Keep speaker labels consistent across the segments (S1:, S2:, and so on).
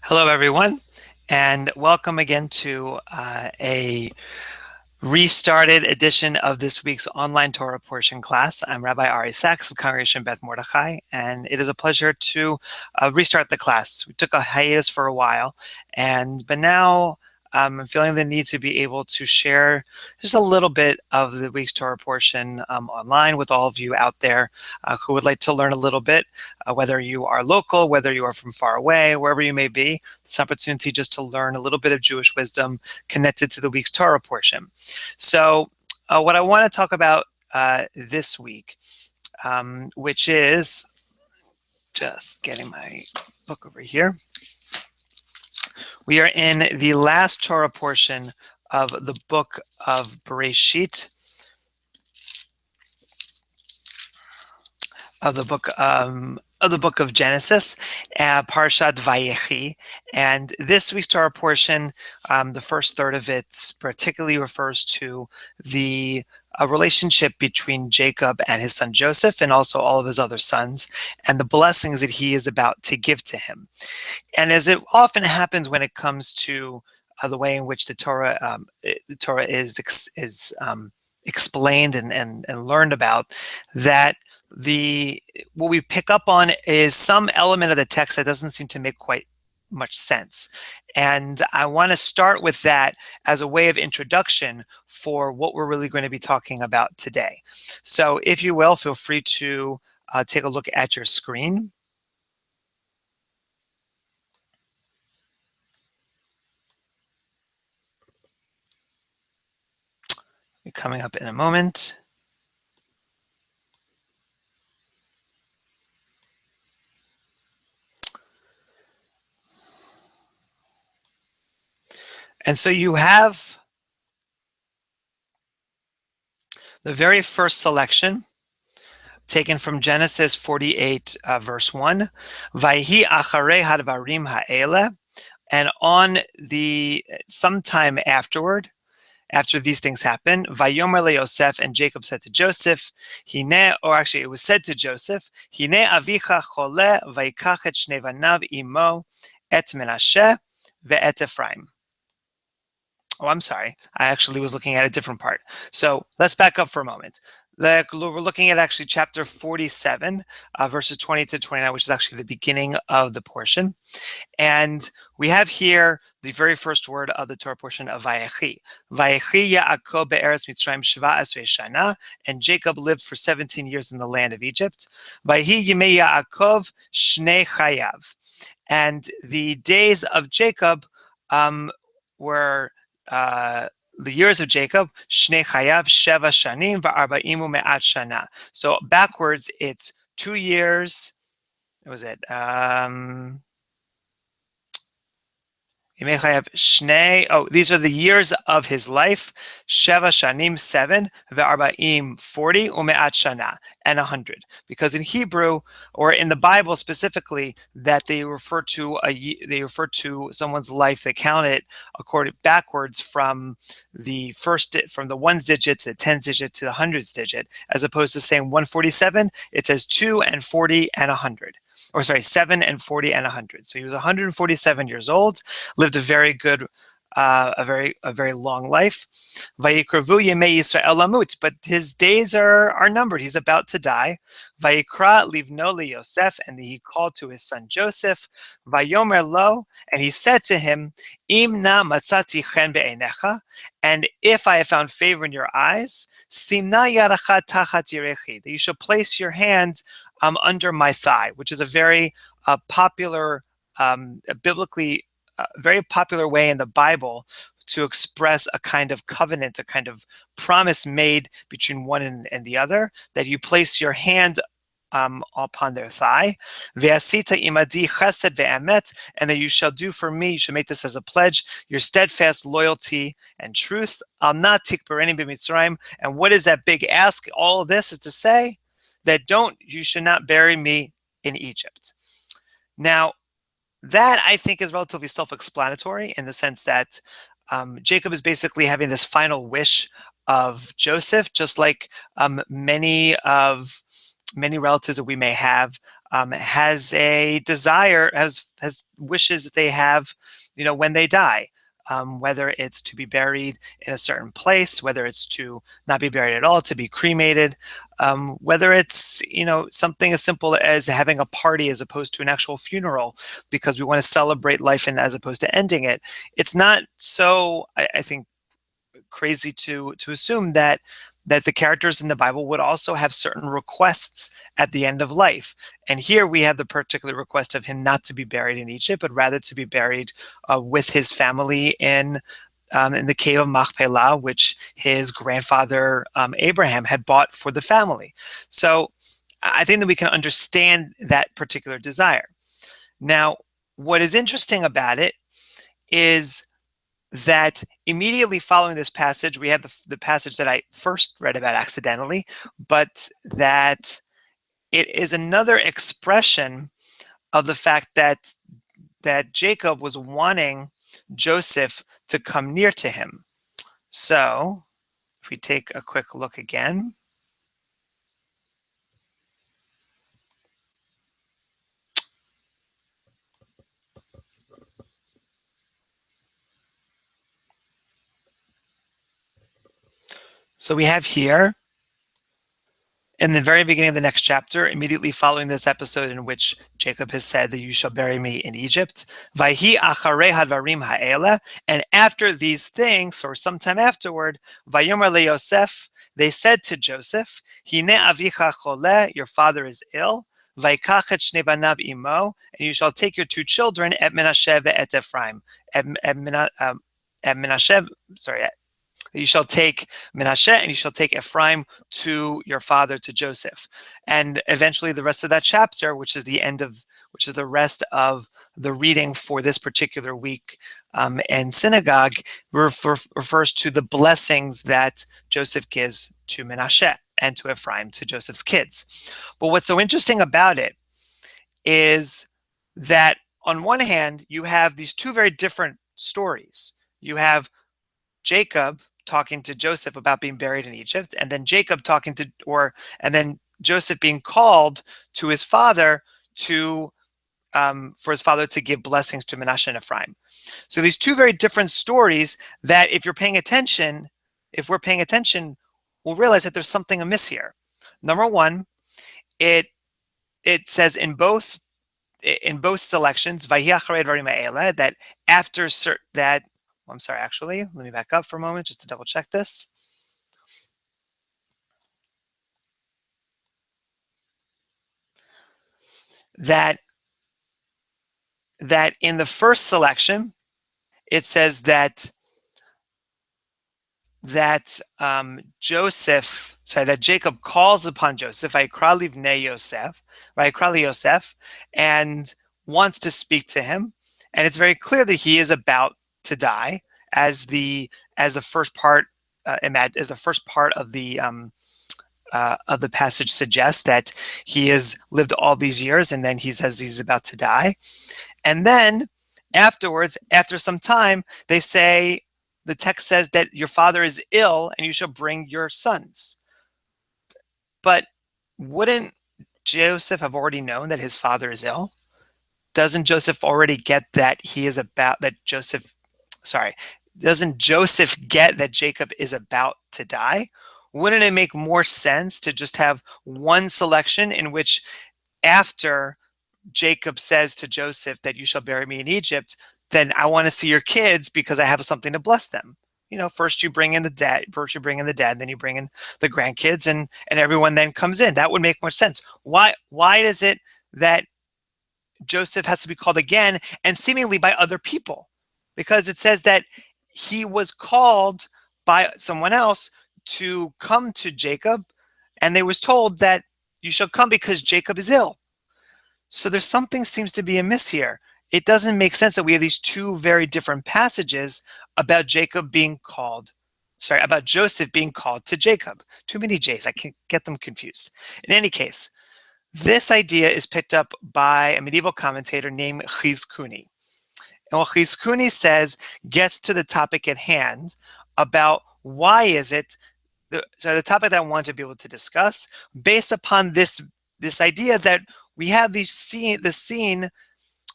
S1: Hello, everyone, and welcome again to a restarted edition of this week's online Torah portion class. I'm Rabbi Ari Sachs of Congregation Beth Mordechai, and it is a pleasure to restart the class. We took a hiatus for a while, but now I'm feeling the need to be able to share just a little bit of the week's Torah portion online with all of you out there who would like to learn a little bit, whether you are local, whether you are from far away, wherever you may be. This opportunity just to learn a little bit of Jewish wisdom connected to the week's Torah portion. So what I want to talk about this week, which is just getting my book over here. We are in the last Torah portion of the book of Bereshit, of the book of Genesis, parashat Vayechi. And this week's Torah portion, the first third of it particularly refers to the relationship between Jacob and his son Joseph, and also all of his other sons, and the blessings that he is about to give to him. And as it often happens when it comes to the way in which the Torah is explained and learned about, that what we pick up on is some element of the text that doesn't seem to make quite much sense. And I want to start with that as a way of introduction for what we're really going to be talking about today. So if you will, feel free to take a look at your screen. Coming up in a moment. And so you have the very first selection taken from Genesis 48, verse 1. Vayhi acharei hadvarim ha'ele. And on sometime afterward, after these things happen, Vayomer leYosef, and Jacob said to Joseph, Hine, or actually it was said to Joseph, Hine avicha chole vayikach et shnei vanav imo et Menashe ve'et Ephraim. Oh, I'm sorry. I actually was looking at a different part. So let's back up for a moment. We're looking at actually chapter 47, verses 20 to 29, which is actually the beginning of the portion. And we have here the very first word of the Torah portion of Vayechi. Vayechi Yaakov be'eretz Mitzrayim sheva esrei shana, and Jacob lived for 17 years in the land of Egypt. Vayehi yimei Yaakov shnei chayav. And the days of Jacob were the years of Jacob, Shnei Chayav Sheva Shanim Va'arba'im U'me'at Shana. So backwards, it's 2 years. What was it? These are the years of his life. Sheva Shanim, 7, Ve'arba'im, 40, U'me'at Shana, and 100. Because in Hebrew, or in the Bible specifically, that they refer to someone's life. They count it according backwards from the ones digit to the tens digit to the hundreds digit, as opposed to saying 147. It says 2 and 40 and 100. Or sorry, 7 and 40 and 100. So he was 147 years old, lived a very good, a very long life. Vayikra yemei Yisrael lamut, but his days are numbered. He's about to die. Vayikra livno leYosef, and he called to his son Joseph. Vayomer lo, and he said to him, Im na matzati chen be'einecha, and if I have found favor in your eyes, simna yaracha tachat yirechi, that you shall place your hands under my thigh, which is a very popular, biblically, very popular way in the Bible to express a kind of covenant, a kind of promise made between one and the other, that you place your hand upon their thigh. Ve'asita imadi chesed ve'emet, and that you shall do for me, you should make this as a pledge, your steadfast loyalty and truth. Al na tikbareni b'mitzrayim. And what is that big ask? All of this is to say that you should not bury me in Egypt. Now, that I think is relatively self-explanatory in the sense that Jacob is basically having this final wish of Joseph, just like many relatives that we may have has a desire, has wishes that they have, when they die. Whether it's to be buried in a certain place, whether it's to not be buried at all, to be cremated, whether it's something as simple as having a party as opposed to an actual funeral, because we want to celebrate life and as opposed to ending it. It's not so, I think, crazy to assume that the characters in the Bible would also have certain requests at the end of life. And here we have the particular request of him not to be buried in Egypt, but rather to be buried with his family in the cave of Machpelah, which his grandfather Abraham had bought for the family. So I think that we can understand that particular desire. Now, what is interesting about it is that immediately following this passage, we have the passage that I first read about accidentally, but that it is another expression of the fact that Jacob was wanting Joseph to come near to him. So if we take a quick look again. So we have here, in the very beginning of the next chapter, immediately following this episode in which Jacob has said that you shall bury me in Egypt, Vayhi acharei hadvarim ha'ela, and after these things, or sometime afterward, Vayomer leYosef, they said to Joseph, Hine avicha chole, your father is ill, Vaikach et shnei banav imo, and you shall take your two children, et Menashe ve'et Ephraim, you shall take Menashe and you shall take Ephraim to your father, to Joseph. And eventually the rest of that chapter, which is the rest of the reading for this particular week in synagogue, refers to the blessings that Joseph gives to Menashe and to Ephraim, to Joseph's kids. But what's so interesting about it is that on one hand, you have these two very different stories. You have Jacob talking to Joseph about being buried in Egypt, and then and then Joseph being called to his father for his father to give blessings to Menashe and Ephraim. So these two very different stories that if we're paying attention, we'll realize that there's something amiss here. Number one, it says in both selections, that after that. I'm sorry, actually, let me back up for a moment just to double check this. That in the first selection, it says that Jacob calls upon Joseph, Vayikra livnei Yosef, and wants to speak to him. And it's very clear that he is about to die, as the first part of the passage suggests, that he has lived all these years and then he says he's about to die. And then afterwards, after some time, the text says that your father is ill and you shall bring your sons. But wouldn't Joseph have already known that his father is ill? Doesn't Joseph already get that doesn't Joseph get that Jacob is about to die? Wouldn't it make more sense to just have one selection in which, after Jacob says to Joseph that you shall bury me in Egypt, then I want to see your kids because I have something to bless them. First you bring in the dad, then you bring in the grandkids, and everyone then comes in. That would make more sense. Why is it that Joseph has to be called again, and seemingly by other people? Because it says that he was called by someone else to come to Jacob, and they was told that you shall come because Jacob is ill. So there's something seems to be amiss here. It doesn't make sense that we have these two very different passages about Joseph being called to Jacob. Too many J's, I can get them confused. In any case, this idea is picked up by a medieval commentator named Chizkuni. And what Chizkuni says gets to the topic at hand about why is it, so the topic that I want to be able to discuss, based upon this idea that we have the scene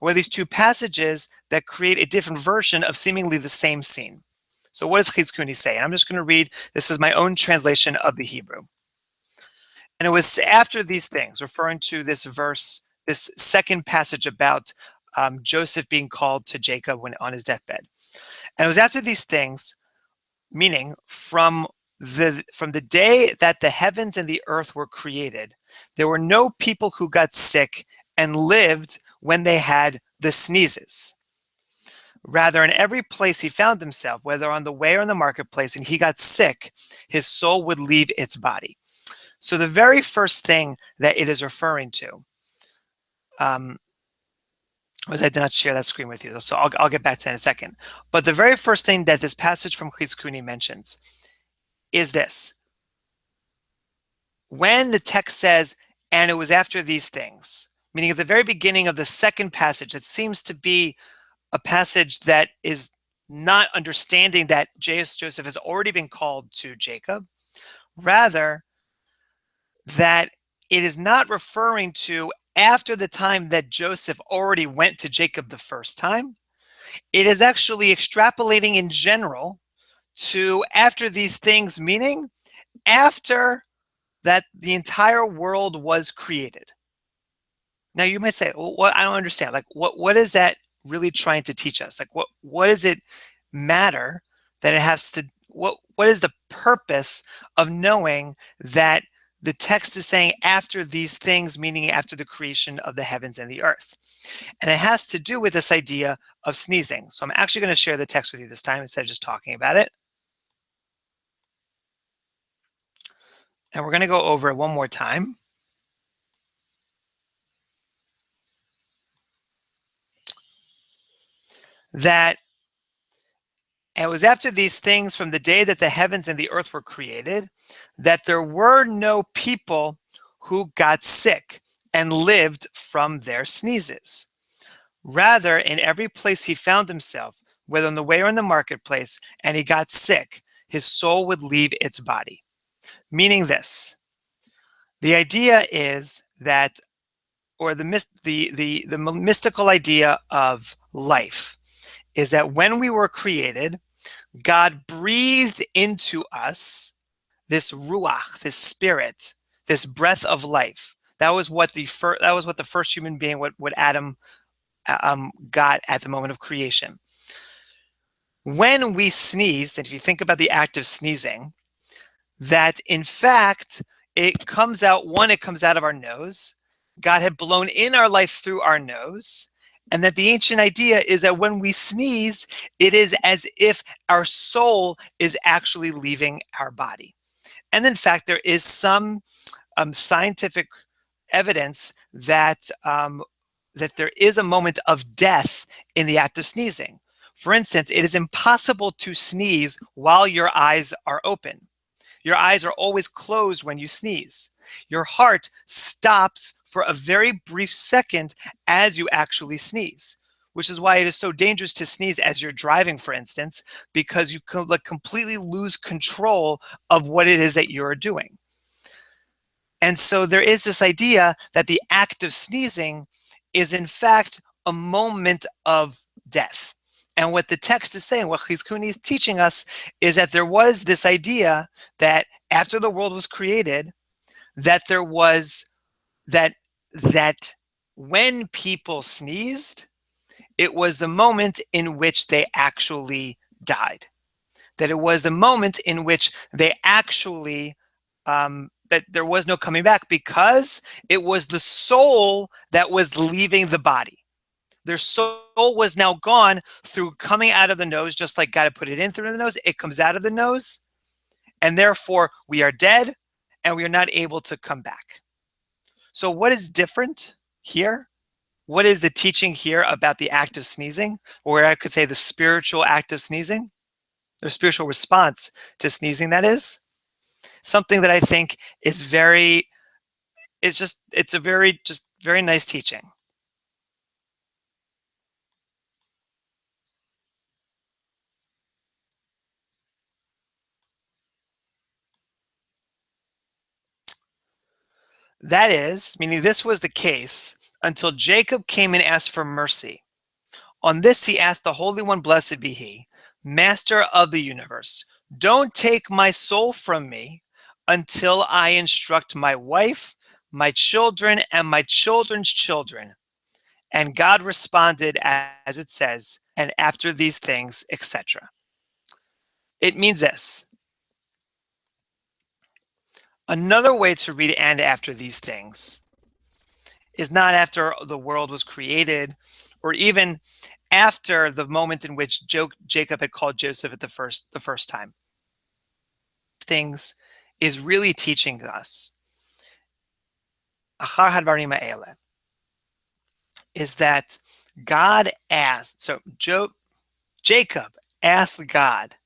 S1: where these two passages that create a different version of seemingly the same scene. So what does Chizkuni say? And I'm just going to read, this is my own translation of the Hebrew. And it was after these things, referring to this verse, this second passage about Joseph being called to Jacob when on his deathbed. And it was after these things, meaning from the day that the heavens and the earth were created, there were no people who got sick and lived when they had the sneezes. Rather, in every place he found himself, whether on the way or in the marketplace, and he got sick, his soul would leave its body. So the very first thing that it is referring to was I did not share that screen with you, so I'll get back to that in a second. But the very first thing that this passage from Chizkuni mentions is this. When the text says, and it was after these things, meaning at the very beginning of the second passage, it seems to be a passage that is not understanding that Joseph has already been called to Jacob, rather that it is not referring to after the time that Joseph already went to Jacob the first time. It is actually extrapolating in general to after these things, meaning after that the entire world was created. Now you might say, well, what, I don't understand. Like, what is that really trying to teach us? Like, what does it matter that it has to? What is the purpose of knowing that the text is saying after these things, meaning after the creation of the heavens and the earth? And it has to do with this idea of sneezing. So I'm actually going to share the text with you this time instead of just talking about it. And we're going to go over it one more time. That it was after these things from the day that the heavens and the earth were created, that there were no people who got sick and lived from their sneezes. Rather, in every place he found himself, whether on the way or in the marketplace, and he got sick, his soul would leave its body. Meaning this, the idea is that, or the mystical idea of life is that when we were created, God breathed into us this ruach, this spirit, this breath of life. That was what the first human being, what Adam got at the moment of creation. When we sneeze, and if you think about the act of sneezing, that in fact it comes out of our nose. God had blown in our life through our nose. And that the ancient idea is that when we sneeze, it is as if our soul is actually leaving our body. And in fact, there is some scientific evidence that that there is a moment of death in the act of sneezing. For instance, it is impossible to sneeze while your eyes are open. Your eyes are always closed when you sneeze. Your heart stops for a very brief second as you actually sneeze, which is why it is so dangerous to sneeze as you're driving, for instance, because you can completely lose control of what it is that you're doing. And so there is this idea that the act of sneezing is in fact a moment of death. And what the text is saying, what Chizkuni is teaching us, is that there was this idea that after the world was created, that there was that when people sneezed, it was the moment in which they actually died. That it was the moment in which they actually that there was no coming back, because it was the soul that was leaving the body. Their soul was now gone through coming out of the nose, just like God had put it in through the nose. It comes out of the nose, and therefore we are dead, and we are not able to come back. So what is different here? What is the teaching here about the act of sneezing, or I could say the spiritual act of sneezing, the spiritual response to sneezing? That is something that I think is it's a very nice teaching. That is, meaning this was the case until Jacob came and asked for mercy. On this he asked the Holy One, blessed be he, Master of the universe, don't take my soul from me until I instruct my wife, my children, and my children's children. And God responded, as it says, and after these things, etc. It means this. Another way to read and after these things is not after the world was created, or even after the moment in which Jacob had called Joseph at the first time. Things is really teaching us achar hadvarim ha'ele, is that God asked, so Jacob asked God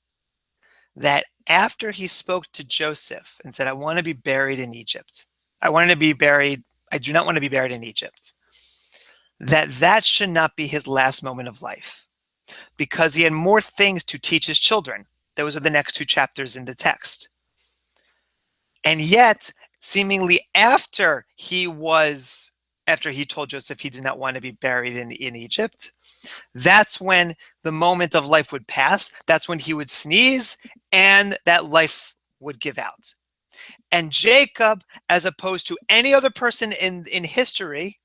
S1: that after he spoke to Joseph and said, I want to be buried in Egypt. I do not want to be buried in Egypt. That should not be his last moment of life, because he had more things to teach his children. Those are the next two chapters in the text. And yet, seemingly after he told Joseph he did not want to be buried in Egypt, that's when the moment of life would pass. That's when he would sneeze and that life would give out. And Jacob, as opposed to any other person in history,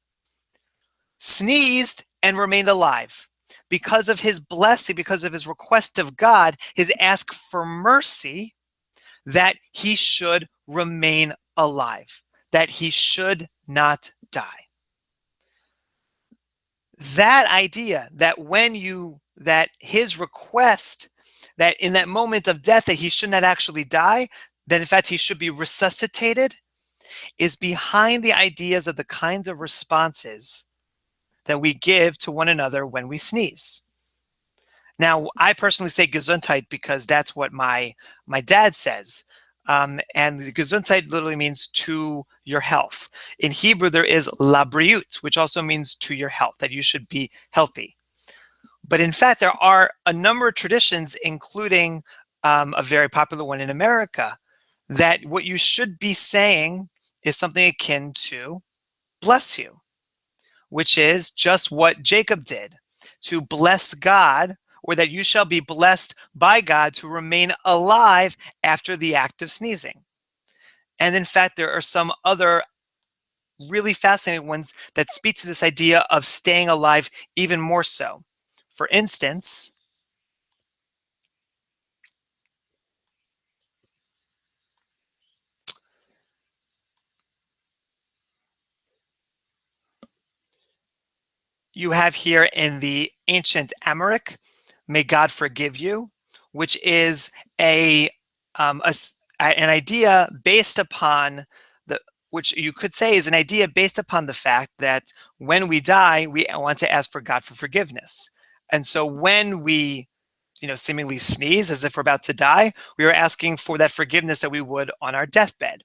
S1: sneezed and remained alive. Because of his blessing, because of his request of God, his ask for mercy, that he should remain alive, that he should not die. That idea that that his request, that in that moment of death, that he should not actually die, that in fact he should be resuscitated, is behind the ideas of the kinds of responses that we give to one another when we sneeze. Now, I personally say Gesundheit because that's what my dad says. And Gesundheit literally means to your health. In Hebrew, there is labriut, which also means to your health, that you should be healthy. But in fact, there are a number of traditions, including a very popular one in America, that what you should be saying is something akin to bless you, which is just what Jacob did, to bless God, or that you shall be blessed by God to remain alive after the act of sneezing. And in fact, there are some other really fascinating ones that speak to this idea of staying alive even more so. For instance, you have here in the ancient Amharic, may God forgive you, which is an idea based upon which you could say is an idea based upon the fact that when we die, we want to ask for God for forgiveness. And so when we, seemingly sneeze as if we're about to die, we are asking for that forgiveness that we would on our deathbed.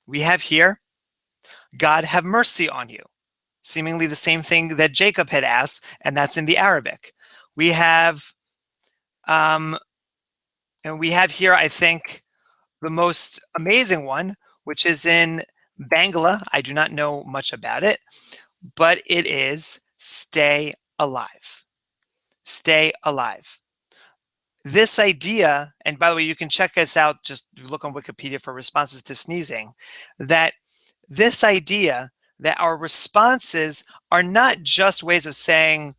S1: We have here, God have mercy on you. Seemingly the same thing that Jacob had asked, and that's in the Arabic. We have, and we have here, I think, the most amazing one, which is in Bangla. I do not know much about it, but it is stay alive. Stay alive. This idea, and by the way, you can check us out, just look on Wikipedia for responses to sneezing, that this idea that our responses are not just ways of saying,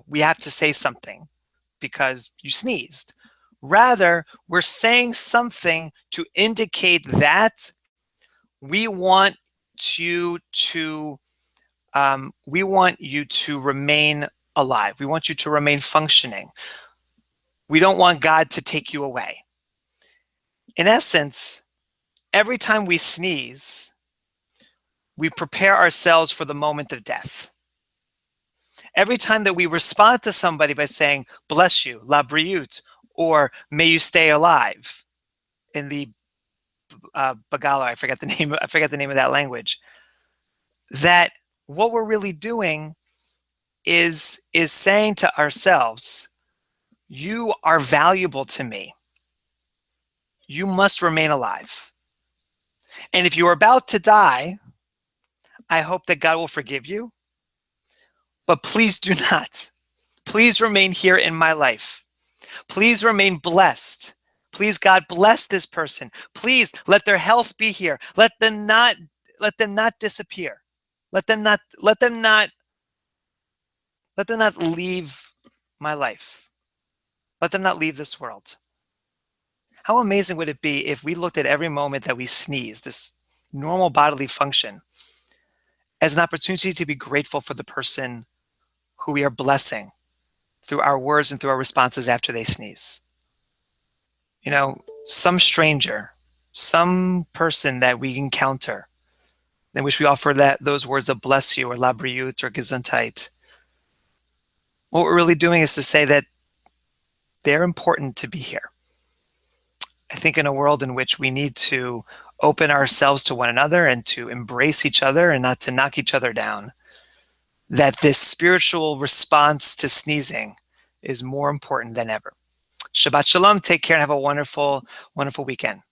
S1: we have to say something because you sneezed. Rather, we're saying something to indicate that we want you to remain alive. We want you to remain functioning. We don't want God to take you away. In essence, every time we sneeze, we prepare ourselves for the moment of death. Every time that we respond to somebody by saying, bless you, labriut, or may you stay alive, in the Bagala, I forget the name of that language, that what we're really doing is saying to ourselves, you are valuable to me. You must remain alive. And if you are about to die, I hope that God will forgive you. But please do not. Please remain here in my life. Please remain blessed. Please, God, bless this person. Please let their health be here. Let them not disappear. Let them not leave my life. Let them not leave this world. How amazing would it be if we looked at every moment that we sneeze, this normal bodily function, as an opportunity to be grateful for the person who we are blessing through our words and through our responses after they sneeze. Some stranger, some person that we encounter, in which we offer those words of bless you or labriut or gesundheit. What we're really doing is to say that they're important to be here. I think in a world in which we need to open ourselves to one another and to embrace each other and not to knock each other down, that this spiritual response to sneezing is more important than ever. Shabbat Shalom. Take care and have a wonderful, wonderful weekend.